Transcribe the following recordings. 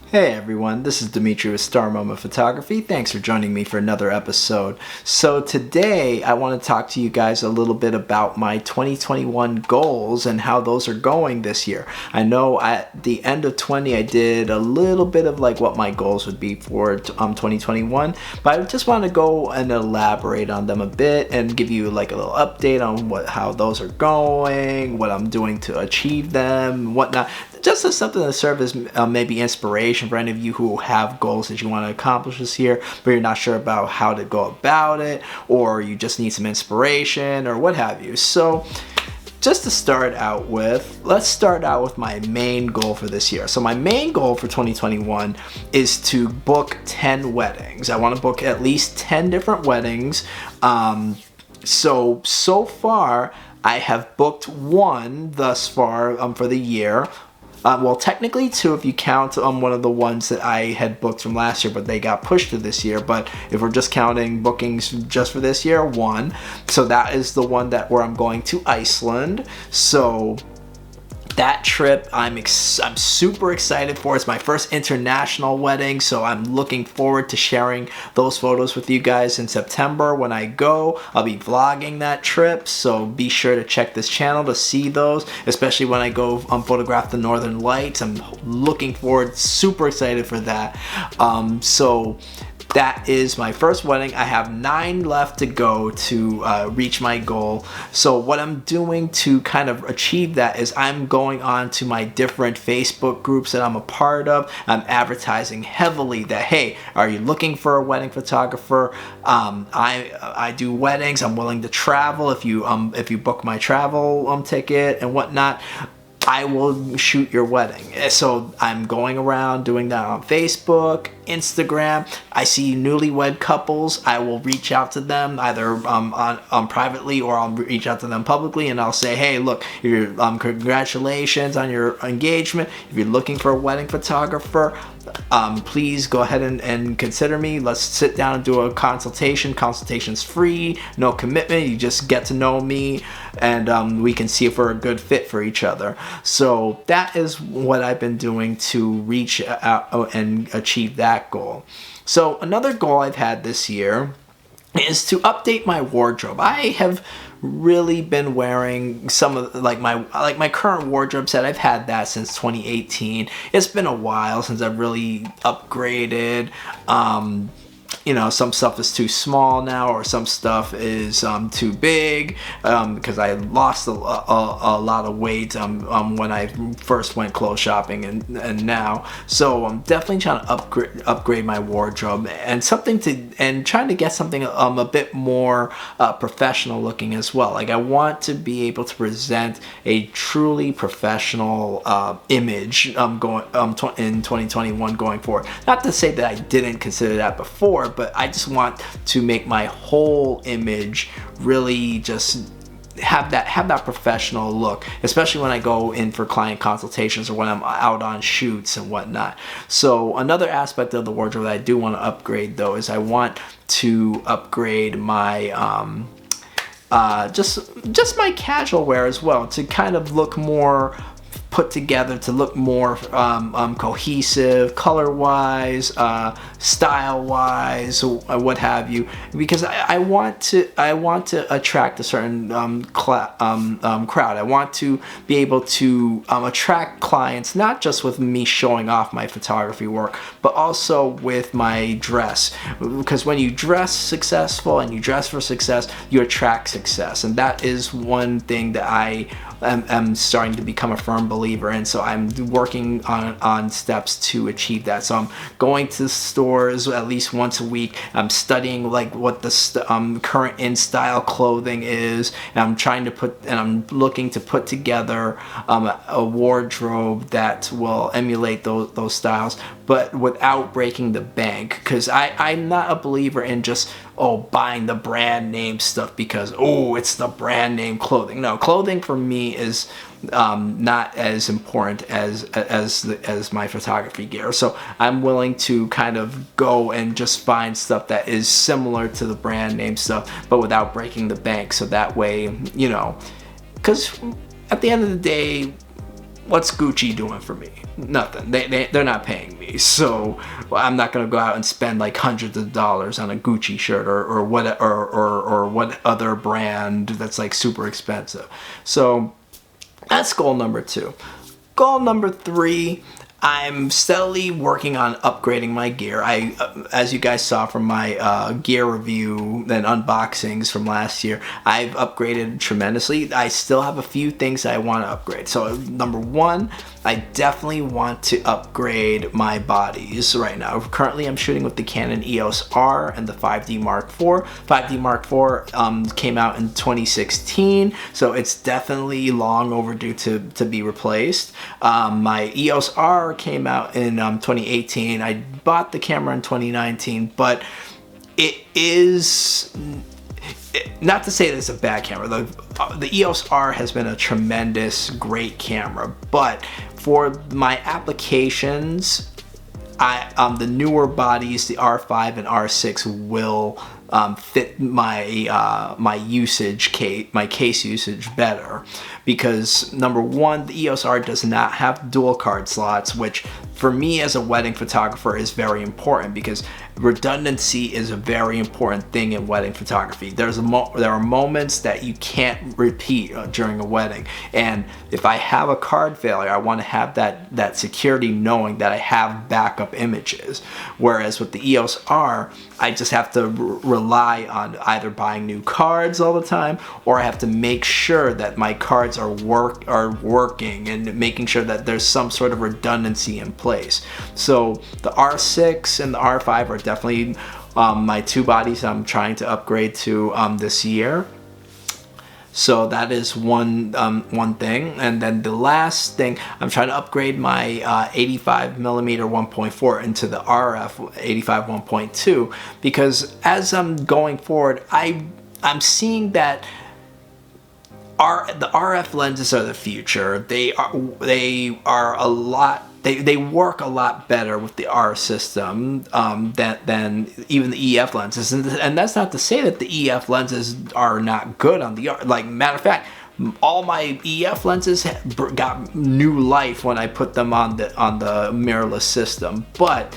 Hey everyone, this is Dimitri with Star Moment Photography. Thanks for joining me for another episode. So today I want to talk to you guys a little bit about my 2021 goals and how those are going this year. I know at the end of 20 I did a little bit of like what my goals would be for 2021, but I just want to go and elaborate on them a bit and give you like a little update on how those are going, what I'm doing to achieve them, whatnot. Just as something to serve as maybe inspiration for any of you who have goals that you want to accomplish this year, but you're not sure about how to go about it, or you just need some inspiration, or what have you. So, just to start out with, let's start out with my main goal for this year. So my main goal for 2021 is to book 10 weddings. I want to book at least 10 different weddings. So far, I have booked one thus far for the year. Well, technically two if you count one of the ones that I had booked from last year, but they got pushed to this year. But if we're just counting bookings just for this year, one. So that is the one where I'm going to Iceland. So that trip I'm super excited for. It's my first international wedding, so I'm looking forward to sharing those photos with you guys in September when I go. I'll be vlogging that trip, so be sure to check this channel to see those, especially when I go photograph the Northern Lights. I'm looking forward, super excited for that. So that is my first wedding. I have 9 left to go to reach my goal. So what I'm doing to kind of achieve that is I'm going on to my different Facebook groups that I'm a part of. I'm advertising heavily that, hey, are you looking for a wedding photographer? I do weddings. I'm willing to travel if you book my travel ticket and whatnot. I will shoot your wedding. So I'm going around doing that on Facebook, Instagram. I see newlywed couples. I will reach out to them either on privately, or I'll reach out to them publicly, and I'll say, hey, look, congratulations on your engagement. If you're looking for a wedding photographer, please go ahead and consider me. Let's sit down and do a consultation. Consultation's free, no commitment. You just get to know me, and we can see if we're a good fit for each other. So that is what I've been doing to reach out and achieve that goal. So another goal I've had this year is to update my wardrobe. I have really been wearing some of my current wardrobe set. I've had that since 2018. It's been a while since I've really upgraded. Some stuff is too small now, or some stuff is too big, because I lost a lot of weight when I first went clothes shopping and now. So I'm definitely trying to upgrade my wardrobe and trying to get something a bit more professional looking as well. Like, I want to be able to present a truly professional image in 2021 going forward. Not to say that I didn't consider that before, but I just want to make my whole image really just have that professional look, especially when I go in for client consultations or when I'm out on shoots and whatnot. So another aspect of the wardrobe that I do want to upgrade, though, is I want to upgrade my just my casual wear as well, to kind of look more put together, to look more cohesive, color-wise, style-wise, what have you. Because I want to attract a certain crowd. I want to be able to attract clients, not just with me showing off my photography work, but also with my dress. Because when you dress successful and you dress for success, you attract success, and that is one thing that I am starting to become a firm believer in. So I'm working on steps to achieve that. So I'm going to stores at least once a week. I'm studying like what the current in style clothing is, and I'm looking to put together a wardrobe that will emulate those styles, but without breaking the bank. Because I'm not a believer in just buying the brand name stuff because it's the brand name clothing. No, clothing for me is not as important as my photography gear. So I'm willing to kind of go and just find stuff that is similar to the brand name stuff, but without breaking the bank. So that way, because at the end of the day, what's Gucci doing for me? Nothing. They're not paying me, so I'm not gonna go out and spend like hundreds of dollars on a Gucci shirt or what other brand that's like super expensive. So that's goal number 2. Goal number 3, I'm steadily working on upgrading my gear. As you guys saw from my gear review and unboxings from last year, I've upgraded tremendously. I still have a few things that I want to upgrade. So number 1, I definitely want to upgrade my bodies right now. Currently, I'm shooting with the Canon EOS R and the 5D Mark IV. 5D Mark IV came out in 2016, so it's definitely long overdue to be replaced. My EOS R came out in 2018. I bought the camera in 2019, but it is... not to say that it's a bad camera. The EOS R has been a tremendous, great camera, but for my applications, the newer bodies, the R5 and R6, will fit my my case usage better, because number 1, the EOS R does not have dual card slots, which for me as a wedding photographer is very important, because redundancy is a very important thing in wedding photography. There are moments that you can't repeat during a wedding, and if I have a card failure, I want to have that security knowing that I have backup images. Whereas with the EOS R, I just have to rely on either buying new cards all the time, or I have to make sure that my cards are working and making sure that there's some sort of redundancy in place. So the R6 and the R5 are definitely my 2 bodies I'm trying to upgrade to this year. So that is one thing. And then the last thing, I'm trying to upgrade my 85mm 1.4 into the RF 85 1.2, because as I'm going forward, I'm seeing that the RF lenses are the future. They are a lot. They work a lot better with the R system than even the EF lenses, and that's not to say that the EF lenses are not good on the R. Like, matter of fact, all my EF lenses got new life when I put them on the mirrorless system. But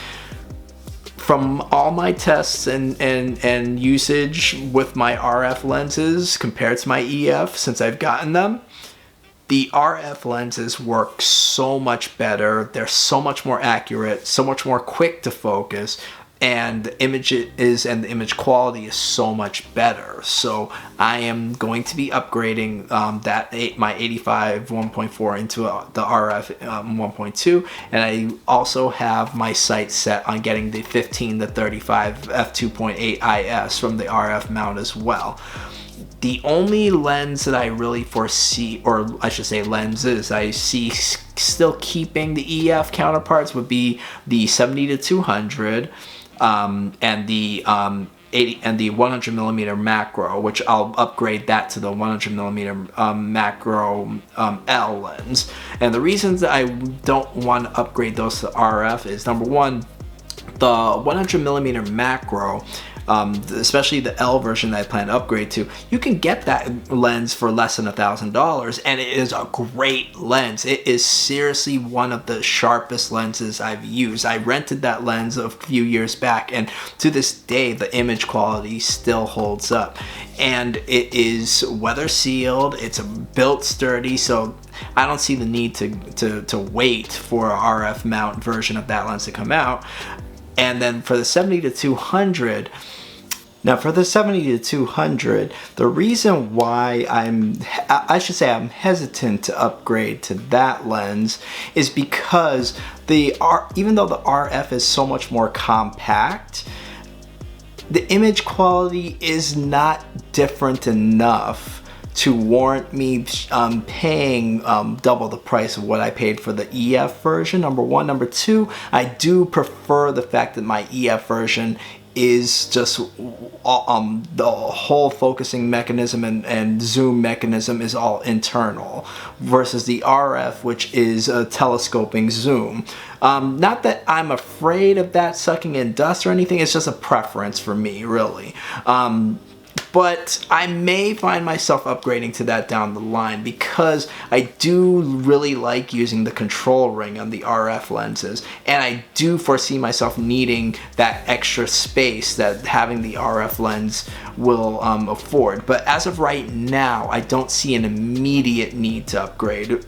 from all my tests and usage with my RF lenses compared to my EF since I've gotten them, the RF lenses work so much better. They're so much more accurate, so much more quick to focus, and the image quality is so much better. So I am going to be upgrading my 85 1.4 into the RF 1.2, and I also have my sights set on getting the 15 to 35 f2.8 IS from the RF mount as well. The only lens that I really foresee, or I should say lenses, I see still keeping the EF counterparts would be the 70 to 200 and the 80 and the 100mm macro, which I'll upgrade that to the 100mm macro L lens. And the reasons that I don't want to upgrade those to RF is, number 1, the 100mm macro, especially the L version that I plan to upgrade to, you can get that lens for less than $1,000, and it is a great lens. It is seriously one of the sharpest lenses I've used. I rented that lens a few years back, and to this day the image quality still holds up, and it is weather sealed. It's built sturdy, so I don't see the need to wait for an RF mount version of that lens to come out. And then for the 70 to 200, now for the 70 to 200, the reason why I'm hesitant to upgrade to that lens is because even though the RF is so much more compact, the image quality is not different enough to warrant me paying double the price of what I paid for the EF version, number 1. Number 2, I do prefer the fact that my EF version is just the whole focusing mechanism and zoom mechanism is all internal, versus the RF, which is a telescoping zoom. Not that I'm afraid of that sucking in dust or anything, it's just a preference for me, really. But I may find myself upgrading to that down the line because I do really like using the control ring on the RF lenses, and I do foresee myself needing that extra space that having the RF lens will afford. But as of right now, I don't see an immediate need to upgrade.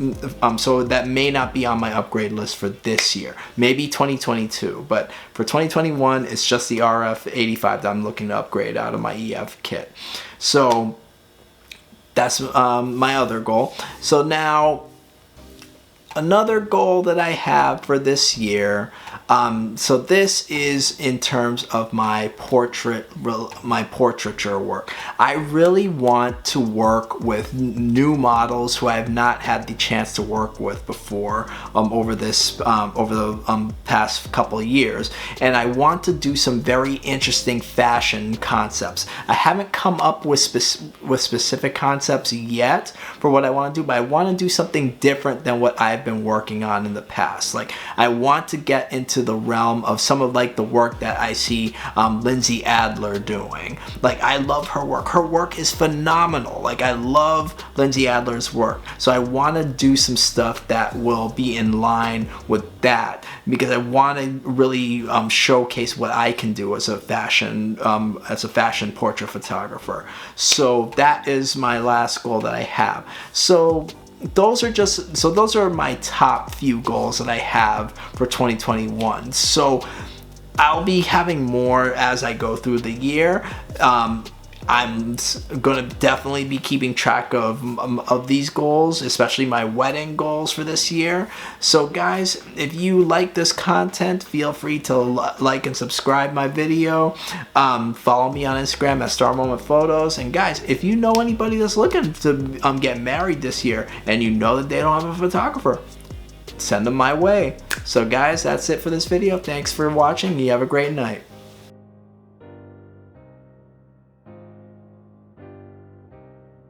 So that may not be on my upgrade list for this year. Maybe 2022, but for 2021, it's just the RF 85 that I'm looking to upgrade out of my EF kit. So that's my other goal. So now another goal that I have for this year, so this is in terms of my portraiture work. I really want to work with new models who I have not had the chance to work with before over the past couple of years, and I want to do some very interesting fashion concepts. I haven't come up with specific concepts yet for what I want to do, but I want to do something different than what I've been working on in the past. Like, I want to get into the realm of some of like the work that I see Lindsay Adler doing. Like, I love her work. Her work is phenomenal. Like, I love Lindsay Adler's work. So I want to do some stuff that will be in line with that, because I want to really showcase what I can do as a fashion portrait photographer. So that is my last goal that I have. So those are my top few goals that I have for 2021. So I'll be having more as I go through the year. I'm going to definitely be keeping track of these goals, especially my wedding goals for this year. So guys, if you like this content, feel free to like and subscribe my video. Follow me on Instagram at Star Moment Photos. And guys, if you know anybody that's looking to get married this year and you know that they don't have a photographer, send them my way. So guys, that's it for this video. Thanks for watching. You have a great night.